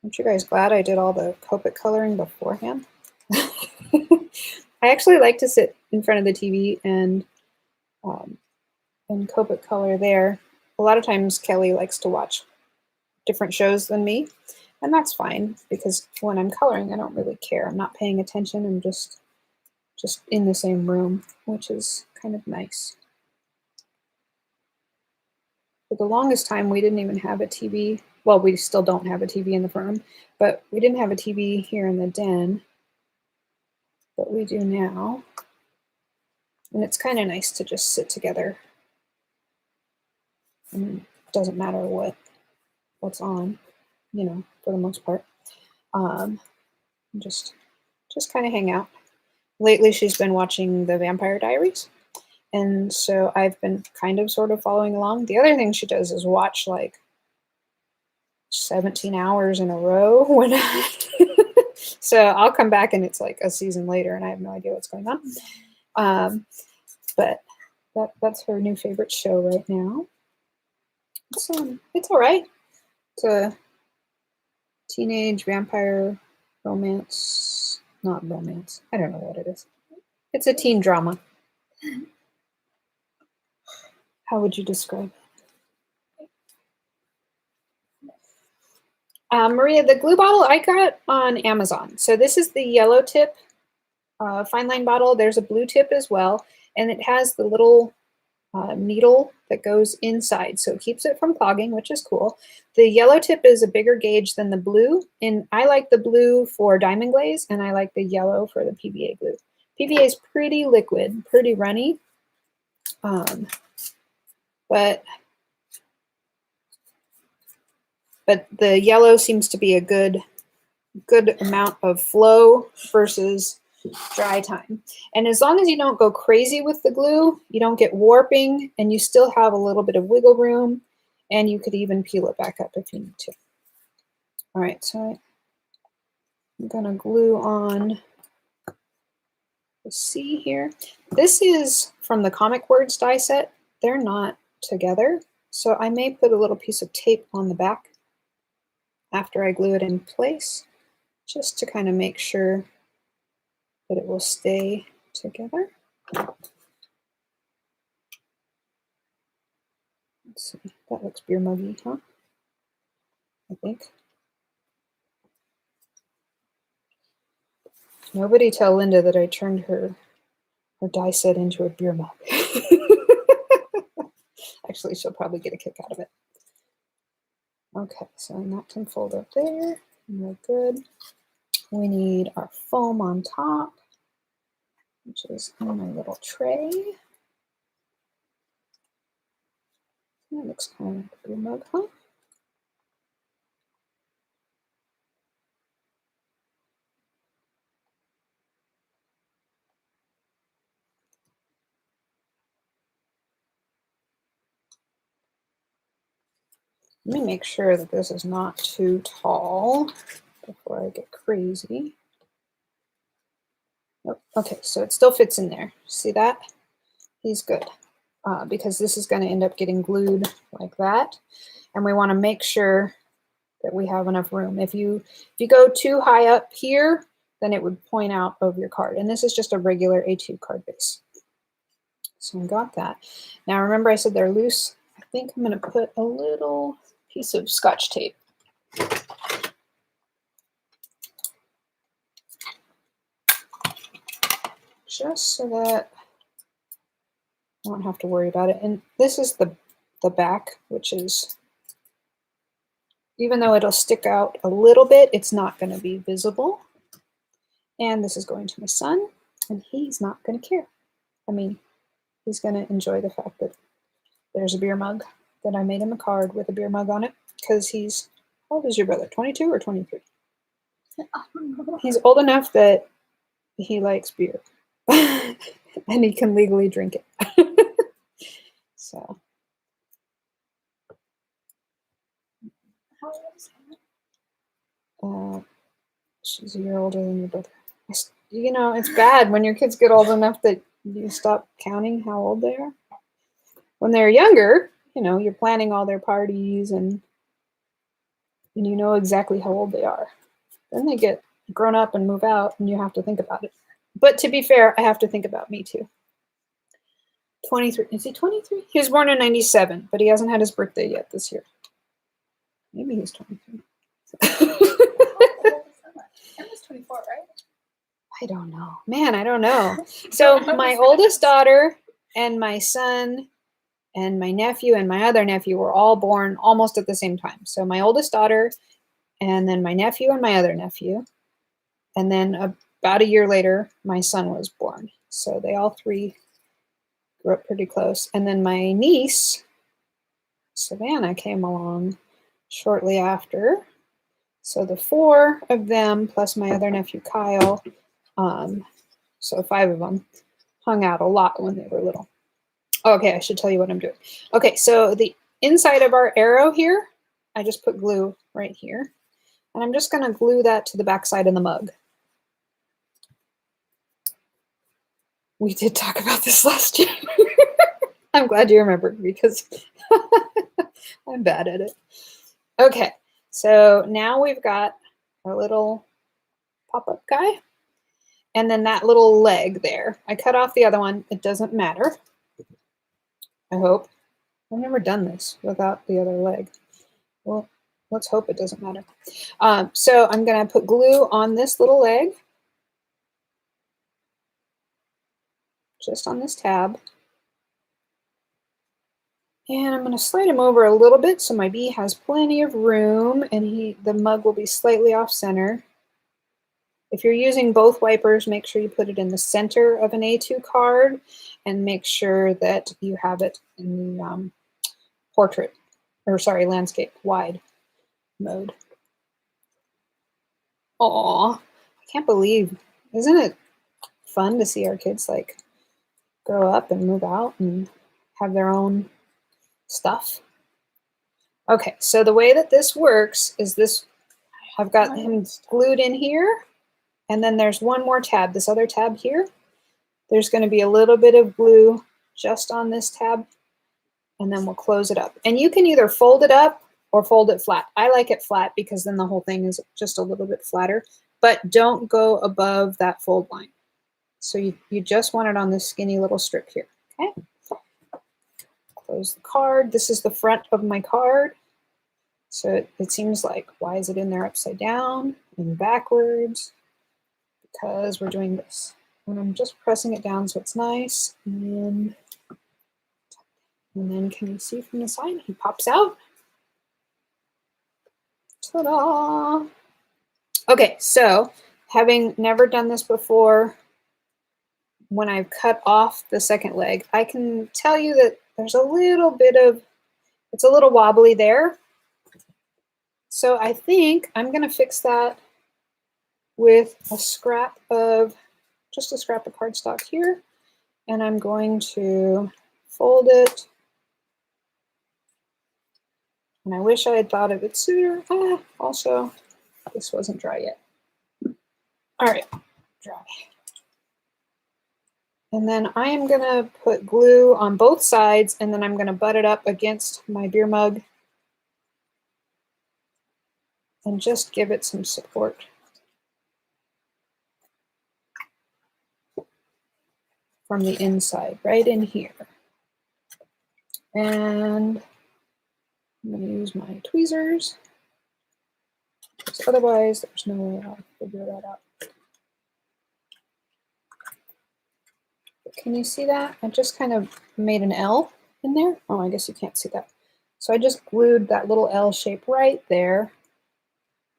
Aren't you guys glad I did all the Copic coloring beforehand? I actually like to sit in front of the TV and Copic color there. A lot of times Kelly likes to watch different shows than me, and that's fine because when I'm coloring, I don't really care. I'm not paying attention. I'm just in the same room, which is kind of nice. For the longest time, we didn't even have a TV. Well, we still don't have a TV in the room, but we didn't have a TV here in the den, but we do now. And it's kind of nice to just sit together. And it doesn't matter what's on, you know, for the most part. Just kind of hang out. Lately, she's been watching The Vampire Diaries. And so I've been kind of sort of following along. The other thing she does is watch like 17 hours in a row when so I'll come back and it's like a season later and I have no idea what's going on. But that's her new favorite show right now. It's all right. It's a teenage vampire romance, not romance. I don't know what it is. It's a teen drama. How would you describe it? Maria, the glue bottle I got on Amazon. So this is the yellow tip fine line bottle. There's a blue tip as well, and it has the little needle that goes inside, so it keeps it from clogging, which is cool. The yellow tip is a bigger gauge than the blue, and I like the blue for diamond glaze, and I like the yellow for the PVA glue. PVA is pretty liquid, pretty runny, but the yellow seems to be a good amount of flow versus dry time. And as long as you don't go crazy with the glue, you don't get warping, and you still have a little bit of wiggle room, and you could even peel it back up if you need to. All right, so I'm gonna glue on the C here. This is from the Comic Words die set. They're not together, so I may put a little piece of tape on the back after I glue it in place, just to kind of make sure that it will stay together. Let's see, that looks beer muggy, huh? I think. Nobody tell Linda that I turned her die set into a beer mug. Actually, she'll probably get a kick out of it. Okay, so that can fold up there. We're good. We need our foam on top, which is in my little tray. That looks kind of like a beer mug, huh? Let me make sure that this is not too tall before I get crazy. Oh, okay, so it still fits in there. See that? He's good, because this is going to end up getting glued like that. And we want to make sure that we have enough room. If you go too high up here, then it would point out of your card. And this is just a regular A2 card base. So I got that. Now remember I said they're loose. I think I'm going to put a little piece of Scotch tape. Just so that I don't have to worry about it. And this is the back, which is, even though it'll stick out a little bit, it's not going to be visible. And this is going to my son, and he's not going to care. I mean, he's going to enjoy the fact that there's a beer mug, that I made him a card with a beer mug on it, because he's, how old is your brother, 22 or 23? He's old enough that he likes beer, and he can legally drink it. So. How old is he? She's a year older than your brother. You know, it's bad when your kids get old enough that you stop counting how old they are. When they're younger, you know, you're planning all their parties and you know exactly how old they are. Then they get grown up and move out and you have to think about it. But to be fair, I have to think about me too. 23, is he 23? He was born in 97, but he hasn't had his birthday yet this year. Maybe he's 23. Emma's 24, right? I don't know. Man, I don't know. So my oldest daughter and my son and my nephew and my other nephew were all born almost at the same time. So my oldest daughter and then my nephew and my other nephew. And then about a year later, my son was born. So they all three grew up pretty close. And then my niece, Savannah, came along shortly after. So the four of them plus my other nephew, Kyle, so 5 of them, hung out a lot when they were little. Okay, I should tell you what I'm doing. Okay, so the inside of our arrow here, I just put glue right here. And I'm just going to glue that to the back side of the mug. We did talk about this last year. I'm glad you remembered because I'm bad at it. Okay, so now we've got our little pop-up guy. And then that little leg there. I cut off the other one. It doesn't matter. I hope. I've never done this without the other leg. Well, let's hope it doesn't matter. So I'm going to put glue on this little leg, just on this tab. And I'm going to slide him over a little bit so my bee has plenty of room and the mug will be slightly off center. If you're using both wipers, make sure you put it in the center of an A2 card and make sure that you have it in the landscape wide mode. Aw, I can't believe, isn't it fun to see our kids like grow up and move out and have their own stuff? Okay, so the way that this works is this, I've got him glued in here, and then there's one more tab, this other tab here. There's going to be a little bit of glue just on this tab, and then we'll close it up. And you can either fold it up or fold it flat. I like it flat because then the whole thing is just a little bit flatter, but don't go above that fold line. So you just want it on this skinny little strip here, okay? Close the card. This is the front of my card. So it seems like, why is it in there upside down and backwards? Because we're doing this. And I'm just pressing it down so it's nice. And then can you see from the side? He pops out. Ta-da! Okay, so having never done this before, when I've cut off the second leg, I can tell you that there's a little bit of, it's a little wobbly there. So I think I'm going to fix that with a scrap of, just a scrap of cardstock here. And I'm going to fold it. And I wish I had thought of it sooner. Also, this wasn't dry yet. All right, dry. And then I am going to put glue on both sides, and then I'm going to butt it up against my beer mug and just give it some support. From the inside, right in here. And I'm going to use my tweezers, because otherwise there's no way I'll figure that out. But can you see that? I just kind of made an L in there. Oh, I guess you can't see that. So I just glued that little L shape right there.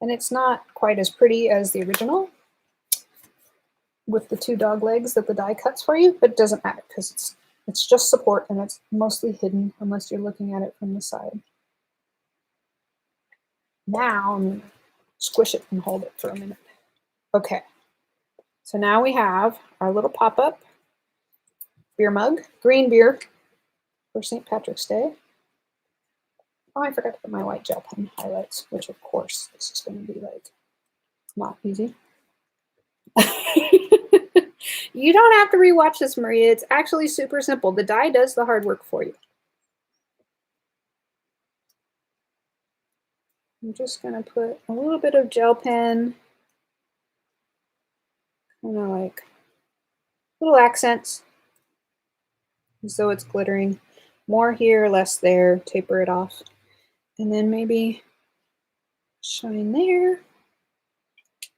And it's not quite as pretty as the original with the two dog legs that the die cuts for you, but it doesn't matter because it's just support and it's mostly hidden unless you're looking at it from the side. Now I'm going to squish it and hold it for a minute. Okay, so now we have our little pop-up beer mug, green beer for St. Patrick's Day. Oh, I forgot to put my white gel pen highlights, which of course this is going to be like not easy. You don't have to rewatch this, Maria. It's actually super simple. The die does the hard work for you. I'm just going to put a little bit of gel pen, kind of like little accents, as though it's glittering. More here, less there, taper it off. And then maybe shine there.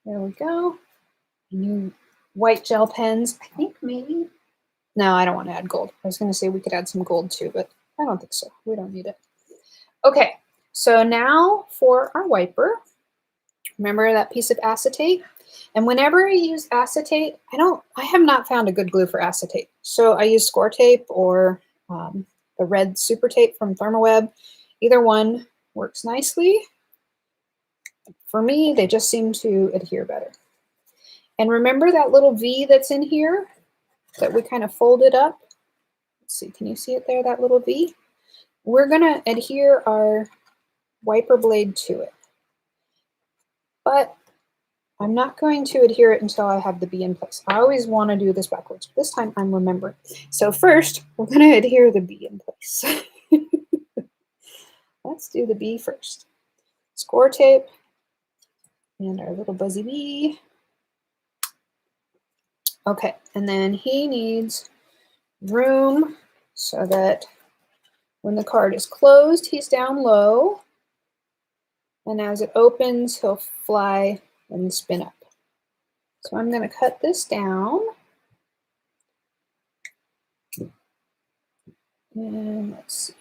There we go. New white gel pens. I think maybe. No, I don't want to add gold. I was going to say we could add some gold too, but I don't think so. We don't need it. Okay, so now for our wiper. Remember that piece of acetate? And whenever I use acetate, I have not found a good glue for acetate. So I use score tape or the red super tape from Thermoweb. Either one works nicely. For me, they just seem to adhere better. And remember that little V that's in here that we kind of folded up? Let's see, can you see it there, that little V? We're going to adhere our wiper blade to it. But I'm not going to adhere it until I have the bee in place. I always want to do this backwards, but this time I'm remembering. So first, we're going to adhere the bee in place. Let's do the bee first. Score tape and our little buzzy bee. Okay, and then he needs room so that when the card is closed, he's down low. And as it opens, he'll fly and spin up. So I'm going to cut this down. And let's see.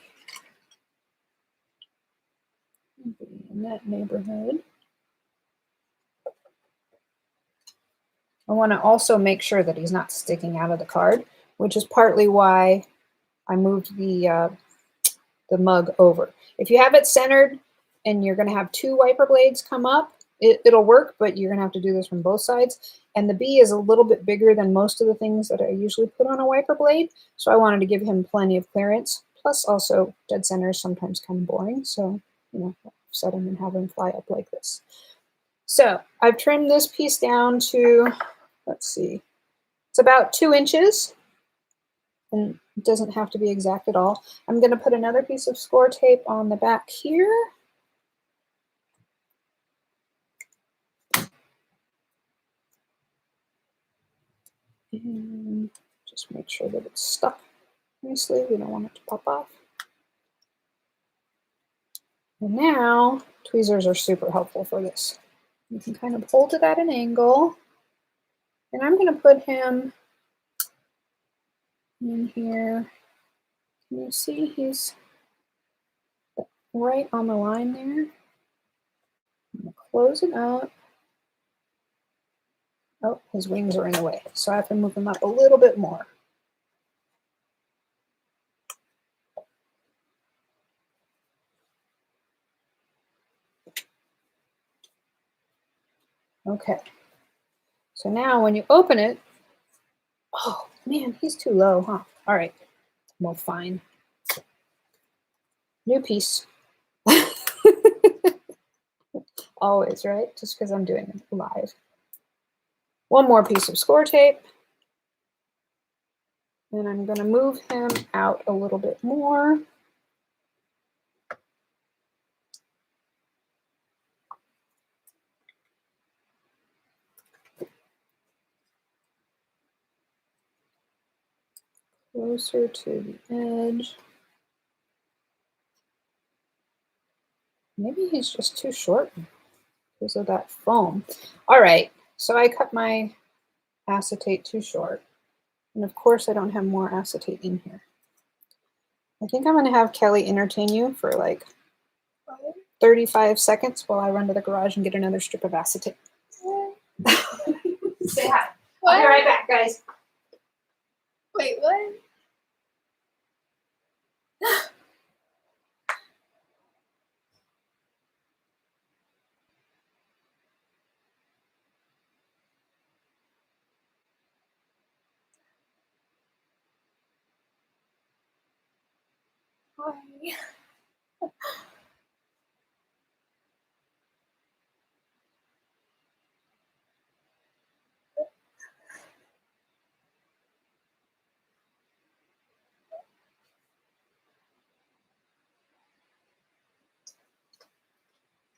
In that neighborhood. I want to also make sure that he's not sticking out of the card, which is partly why I moved the mug over. If you have it centered and you're going to have two wiper blades come up, it'll work, but you're going to have to do this from both sides. And the bee is a little bit bigger than most of the things that I usually put on a wiper blade, so I wanted to give him plenty of clearance. Plus, also, dead center is sometimes kind of boring, so set him and have him fly up like this. So I've trimmed this piece down to, let's see, it's about 2 inches, and it doesn't have to be exact at all. I'm going to put another piece of score tape on the back here. And just make sure that it's stuck nicely. We don't want it to pop off. And now, tweezers are super helpful for this. You can kind of hold it at an angle. And I'm going to put him in here. Can you see he's right on the line there? I'm going to close it up. Oh, his wings are in the way, so I have to move them up a little bit more. Okay, so now when you open it, oh man, he's too low, huh? All right, well, fine. New piece. Always, right? Just because I'm doing it live. One more piece of score tape. And I'm going to move him out a little bit more. Closer to the edge. Maybe he's just too short because of that foam. All right, so I cut my acetate too short. And of course I don't have more acetate in here. I think I'm gonna have Kelly entertain you for like 35 seconds while I run to the garage and get another strip of acetate. Say hi. What? I'll be right back, guys. Wait, what? Why?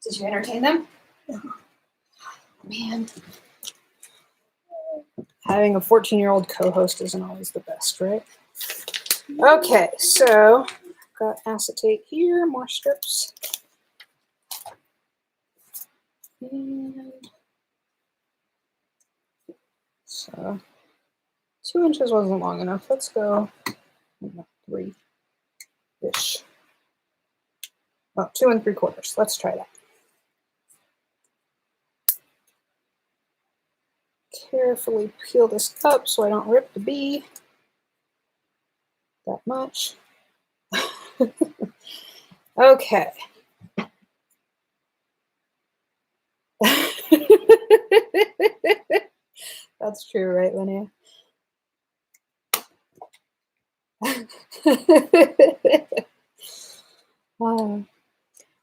Did you entertain them? Man. Having a 14-year-old co-host isn't always the best, right? Okay, so got acetate here, more strips. And so 2 inches wasn't long enough. Let's go 3-ish. Oh, 2 3/4. Let's try that. Carefully peel this up so I don't rip the bee that much. Okay. That's true, right, Linnea?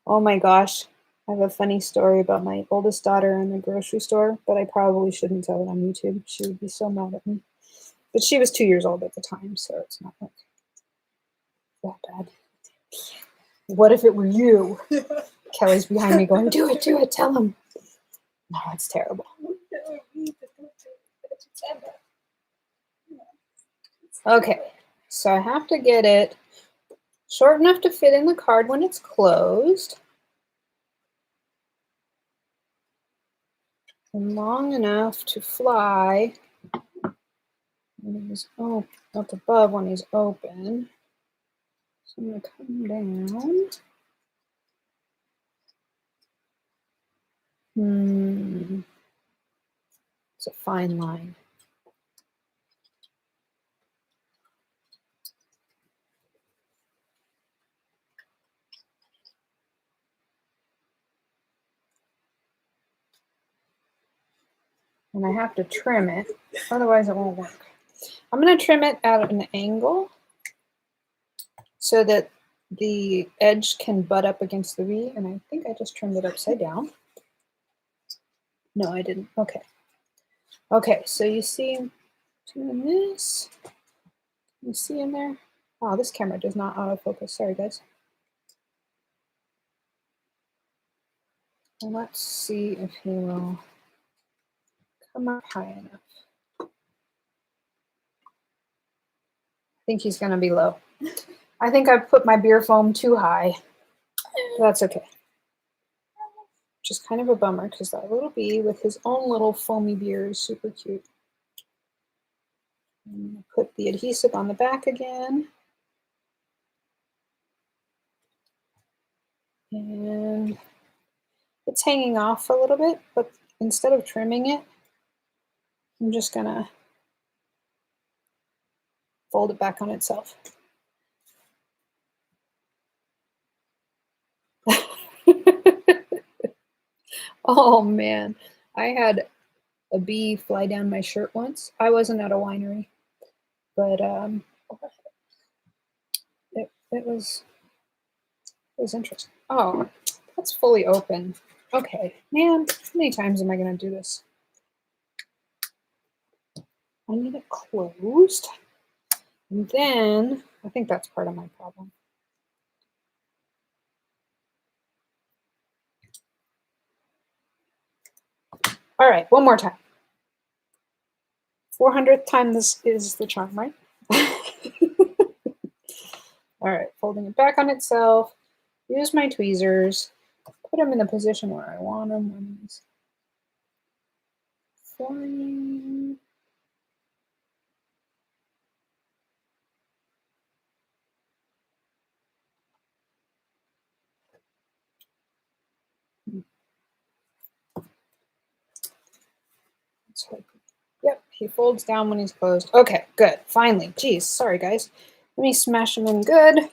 Oh my gosh. I have a funny story about my oldest daughter in the grocery store, but I probably shouldn't tell it on YouTube. She would be so mad at me. But she was 2 years old at the time, so it's not like that bad. What if it were you? Kelly's behind me going, do it, tell him. No, it's terrible. Okay, so I have to get it short enough to fit in the card when it's closed. and long enough to fly when he's up above when he's open. So I'm going to come down. It's a fine line. And I have to trim it, otherwise it won't work. I'm going to trim it at an angle so that the edge can butt up against the V, and I think I just trimmed it upside down. No, I didn't. Okay. Okay, so you see doing this. You see in there? Oh, this camera does not autofocus. Sorry, guys. And let's see if he will come up high enough. I think he's going to be low. I think I've put my beer foam too high. That's okay. Which is kind of a bummer because that little bee with his own little foamy beer is super cute. Put the adhesive on the back again. And it's hanging off a little bit, but instead of trimming it, I'm just gonna fold it back on itself. Oh man, I had a bee fly down my shirt once. I wasn't at a winery, but it was interesting. Oh, that's fully open. Okay, man, how many times am I gonna do this? I need it closed. And then, I think that's part of my problem. All right, one more time. 400th time this is the charm, right? All right, folding it back on itself. Use my tweezers. Put them in the position where I want them when he's flying. Yep, he folds down when he's closed. Okay, good. Finally. Geez, sorry guys. Let me smash them in good.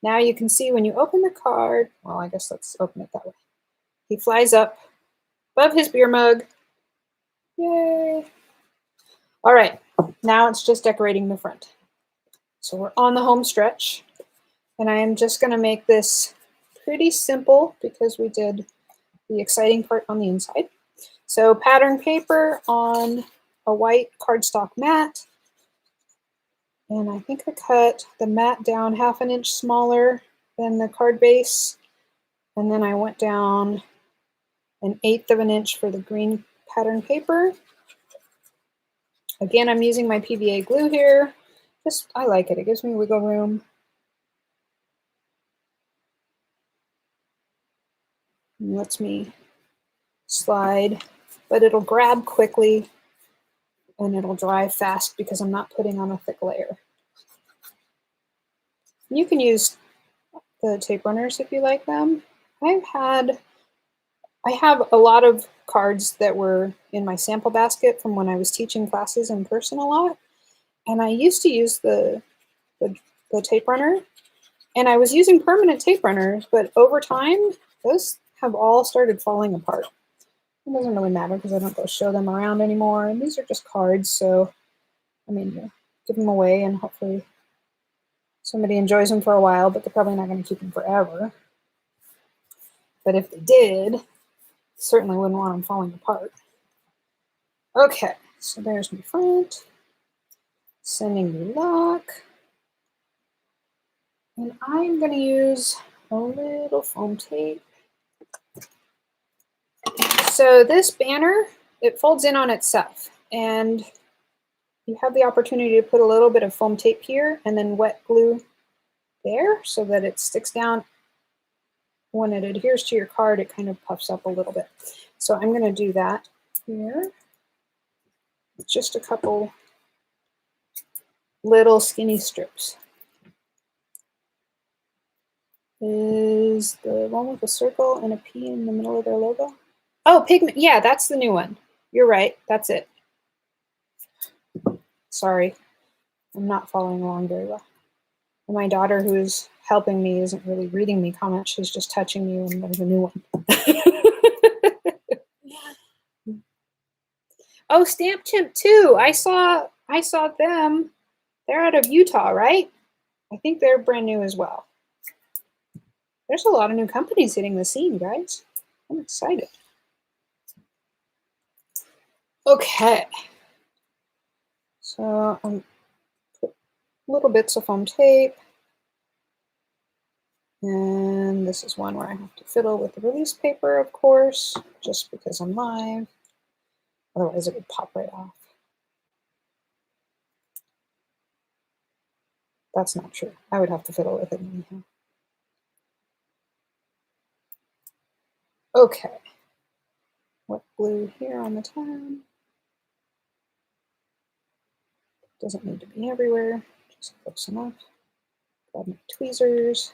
Now you can see when you open the card, well, I guess let's open it that way. He flies up above his beer mug. Yay. All right, now it's just decorating the front. So we're on the home stretch, and I am just gonna make this pretty simple because we did the exciting part on the inside. So pattern paper on a white cardstock mat. And I think I cut the mat down 1/2 inch smaller than the card base. And then I went down 1/8 of an inch for the green pattern paper. Again, I'm using my PVA glue here. I like it. It gives me wiggle room. And lets me slide, but it'll grab quickly and it'll dry fast because I'm not putting on a thick layer. You can use the tape runners if you like them. I have a lot of cards that were in my sample basket from when I was teaching classes in person a lot. And I used to use the tape runner, and I was using permanent tape runners, but over time, those have all started falling apart. It doesn't really matter because I don't go show them around anymore. And these are just cards, so I mean, you give them away and hopefully somebody enjoys them for a while, but they're probably not going to keep them forever. But if they did, certainly wouldn't want them falling apart. Okay, so there's my front. Sending the lock. And I'm going to use a little foam tape. So this banner, it folds in on itself. And you have the opportunity to put a little bit of foam tape here and then wet glue there so that it sticks down when it adheres to your card, it kind of puffs up a little bit. So I'm going to do that here. Just a couple little skinny strips. Is the one with a circle and a P in the middle of their logo? Oh, pigment. Yeah, that's the new one. You're right. That's it. Sorry, I'm not following along very well. And my daughter, who's helping me, isn't really reading me comments. She's just touching me, and there's a new one. Oh, Stamp Chimp too. I saw them. They're out of Utah, right? I think they're brand new as well. There's a lot of new companies hitting the scene, guys. I'm excited. Okay. So I'm put little bits of foam tape. And this is one where I have to fiddle with the release paper, of course, just because I'm live. Otherwise it would pop right off. That's not true. I would have to fiddle with it anyhow. Okay. Wet glue here on the tab. Doesn't need to be everywhere, just close enough. Grab my tweezers.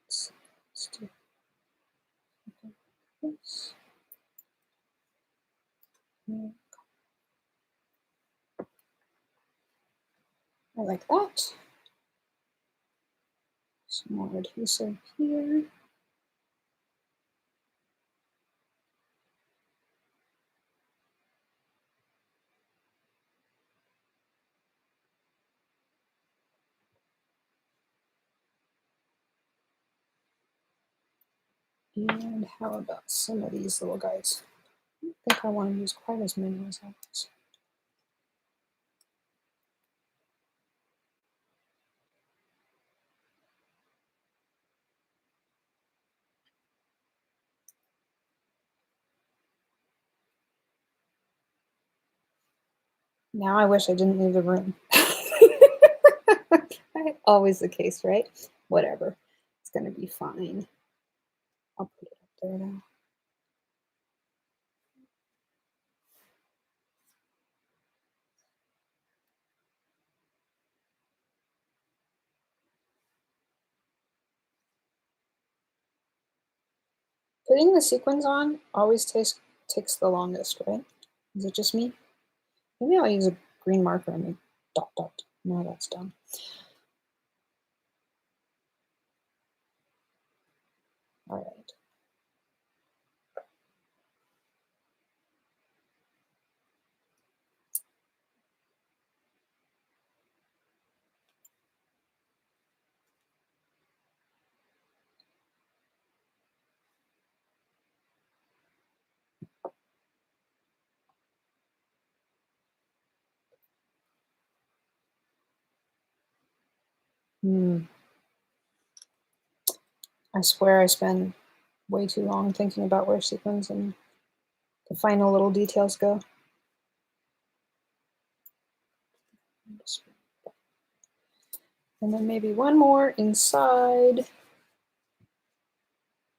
Let's do this. I like that. Some more adhesive here. And how about some of these little guys? I don't think I want to use quite as many as others. Now I wish I didn't leave the room. Always the case, right? Whatever. It's going to be fine. I'll put it up there now. Putting the sequins on always takes the longest, right? Is it just me? Maybe I'll use a green marker and make dot dot. No, that's done. All right. I swear I spend way too long thinking about where sequins and the final little details go. And then maybe one more inside,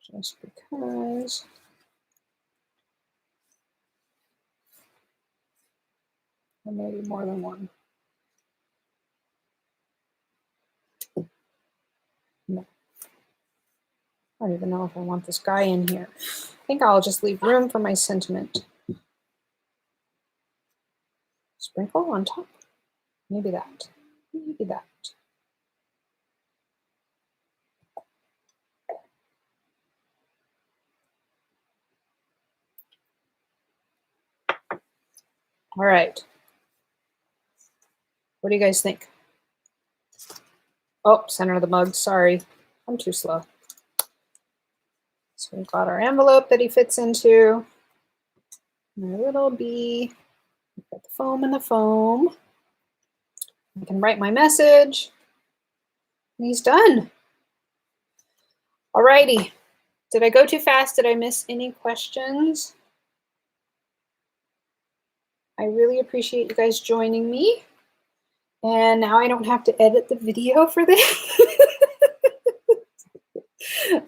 just because. Or maybe more than one. No. I don't even know if I want this guy in here. I think I'll just leave room for my sentiment. Sprinkle on top. Maybe that. Maybe that. All right. What do you guys think? Oh, center of the mug. Sorry. I'm too slow. So we've got our envelope that he fits into. My little bee. We've got the foam in the foam. I can write my message. And he's done. All righty. Did I go too fast? Did I miss any questions? I really appreciate you guys joining me. And now I don't have to edit the video for this.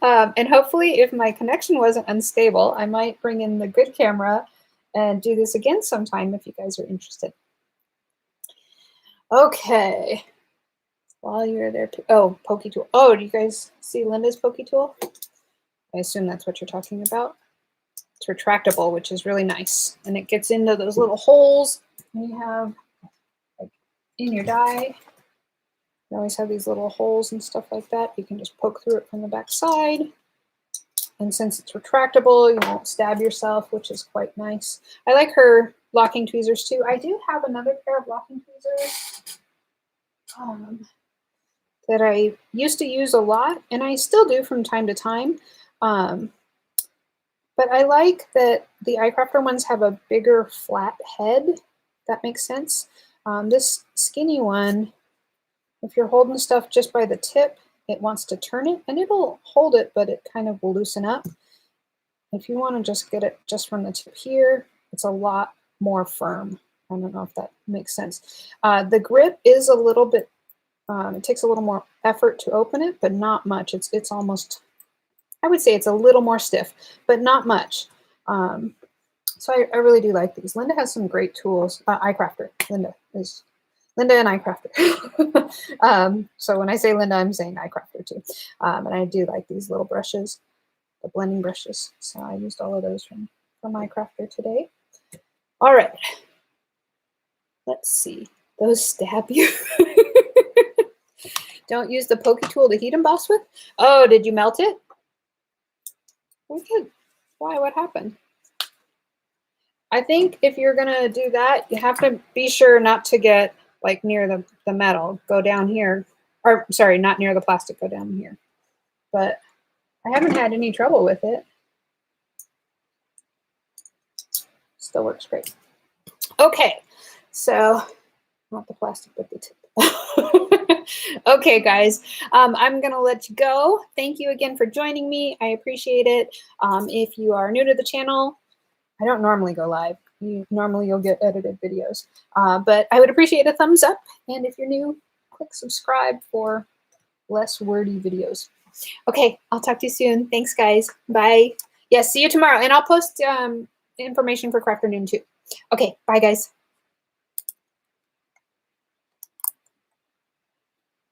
And hopefully if my connection wasn't unstable, I might bring in the good camera and do this again sometime if you guys are interested. Okay. While you're there, oh, pokey tool. Oh, do you guys see Linda's pokey tool? I assume that's what you're talking about. It's retractable, which is really nice. And it gets into those little holes you have like in your die. You always have these little holes and stuff like that. You can just poke through it from the back side. And since it's retractable, you won't stab yourself, which is quite nice. I like her locking tweezers too. I do have another pair of locking tweezers that I used to use a lot, and I still do from time to time. But I like that the iCrafter ones have a bigger flat head. That makes sense. This skinny one, if you're holding stuff just by the tip, it wants to turn it, and it'll hold it, but it kind of will loosen up. If you want to just get it just from the tip here, it's a lot more firm. I don't know if that makes sense. The grip is a little bit, it takes a little more effort to open it, but not much. It's almost, I would say it's a little more stiff, but not much. So I really do like these. Linda has some great tools. iCrafter, Linda and iCrafter. So when I say Linda, I'm saying iCrafter too. And I do like these little brushes, the blending brushes. So I used all of those from iCrafter today. All right. Let's see. Those stab you. Don't use the pokey tool to heat emboss with. Oh, did you melt it? Okay. Why? What happened? I think if you're gonna do that, you have to be sure not to get like near the metal. Go down here, or sorry, not near the plastic. Go down here. But I haven't had any trouble with it. Still works great. Okay, so not the plastic, but the tip. Okay, guys, I'm gonna let you go. Thank you again for joining me. I appreciate it. If you are new to the channel, I don't normally go live. Normally you'll get edited videos, but I would appreciate a thumbs up. And if you're new, click subscribe for less wordy videos. Okay, I'll talk to you soon. Thanks, guys. Bye. Yes, see you tomorrow. And I'll post information for Crafternoon too. Okay, bye, guys.